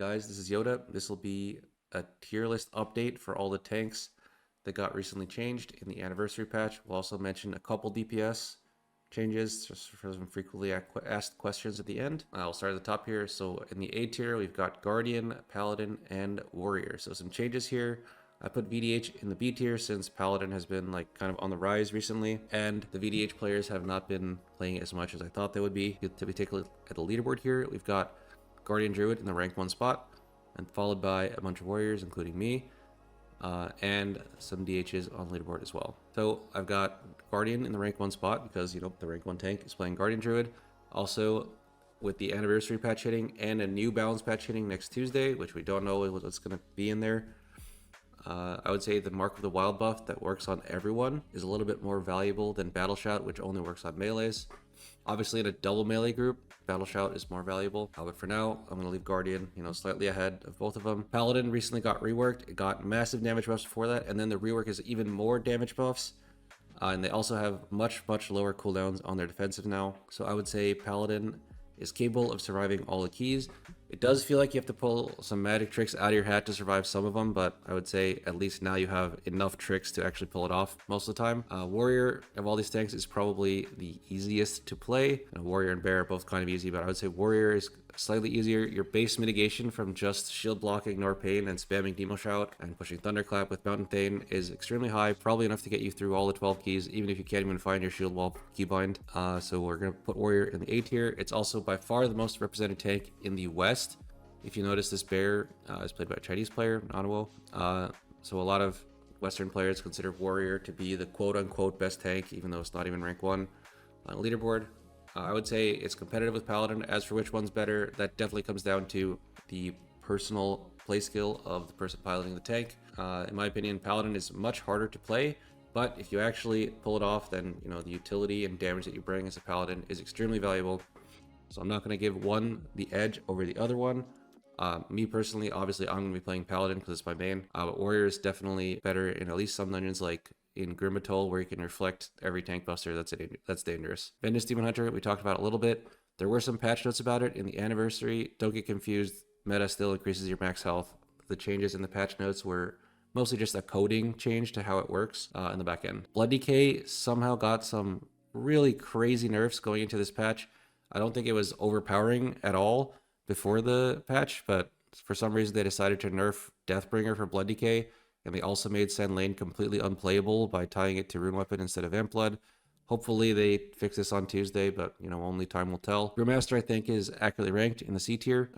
Guys, this is Yoda. This will be a tier list update for all the tanks that got recently changed in the anniversary patch. We'll also mention a couple DPS changes just for some frequently asked questions at the end. I'll start at the top here. So in the A tier, we've got Guardian, Paladin, and Warrior. So some changes here. I put VDH in the B tier since Paladin has been like kind of on the rise recently, and the VDH players have not been playing as much as I thought they would be. To be taking a look at the leaderboard here, we've got Guardian Druid in the rank 1 spot, and followed by a bunch of warriors, including me, and some DHs on leaderboard as well. So I've got Guardian in the rank 1 spot because, you know, the rank 1 tank is playing Guardian Druid. Also, with the anniversary patch hitting and a new balance patch hitting next Tuesday, which we don't know what's going to be in there, I would say the Mark of the Wild buff that works on everyone is a little bit more valuable than Battle Shout, which only works on melees. Obviously, in a double melee group, Battle Shout is more valuable. But for now, I'm going to leave Guardian, slightly ahead of both of them. Paladin recently got reworked. It got massive damage buffs before that, and then the rework is even more damage buffs. And they also have much, much lower cooldowns on their defensive now. So I would say Paladin is capable of surviving all the keys. It does feel like you have to pull some magic tricks out of your hat to survive some of them, but I would say at least now you have enough tricks to actually pull it off most of the time. Warrior of all these tanks is probably the easiest to play. Warrior and Bear are both kind of easy, but I would say Warrior is slightly easier. Your base mitigation from just shield blocking Ignore Pain and spamming Demo Shout and pushing Thunderclap with Mountain Thane is extremely high, probably enough to get you through all the 12 keys, even if you can't even find your shield wall keybind. So we're going to put Warrior in the A tier. It's also by far the most represented tank in the West. If you notice, this Bear is played by a Chinese player, Nanawo. So a lot of Western players consider Warrior to be the quote-unquote best tank, even though it's not even rank 1 on a leaderboard. I would say it's competitive with Paladin. As for which one's better, that definitely comes down to the personal play skill of the person piloting the tank. In my opinion, Paladin is much harder to play, but if you actually pull it off, then the utility and damage that you bring as a Paladin is extremely valuable. So I'm not going to give one the edge over the other one. Me personally, obviously, I'm going to be playing Paladin because it's my main. But Warrior is definitely better in at least some dungeons like in Grimmatol, where you can reflect every tank buster. That's dangerous. Vengeance Demon Hunter, we talked about a little bit. There were some patch notes about it in the anniversary. Don't get confused. Meta still increases your max health. The changes in the patch notes were mostly just a coding change to how it works in the back end. Blood Decay somehow got some really crazy nerfs going into this patch. I don't think it was overpowering at all before the patch, but for some reason they decided to nerf Deathbringer for Blood Decay, and they also made Sand Lane completely unplayable by tying it to Rune Weapon instead of Vamp Blood. Hopefully they fix this on Tuesday, but only time will tell. Brewmaster, I think, is accurately ranked in the C tier.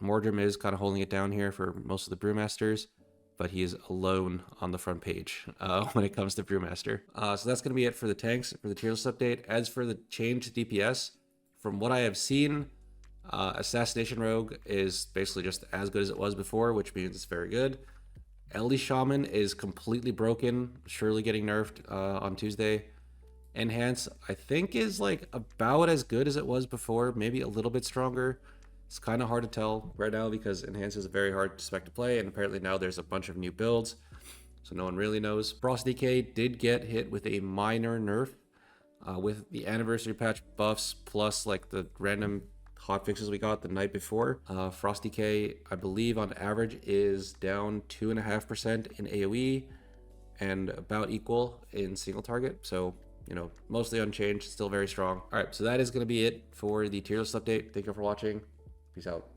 Mordrim is kind of holding it down here for most of the Brewmasters, but he is alone on the front page when it comes to Brewmaster. So that's going to be it for the tanks, for the tier list update. As for the change to DPS, from what I have seen, Assassination Rogue is basically just as good as it was before, which means it's very good. Ellie Shaman is completely broken, surely getting nerfed on Tuesday. Enhance, I think, is like about as good as it was before, maybe a little bit stronger. It's kind of hard to tell right now because Enhance is a very hard spec to play, and apparently now there's a bunch of new builds, so no one really knows. Frost Decay did get hit with a minor nerf with the anniversary patch buffs plus like the random hotfixes we got the night before. Frost Decay, I believe on average, is down 2.5% in AoE and about equal in single target. So, mostly unchanged, still very strong. All right, so that is going to be it for the tier list update. Thank you for watching. Peace out.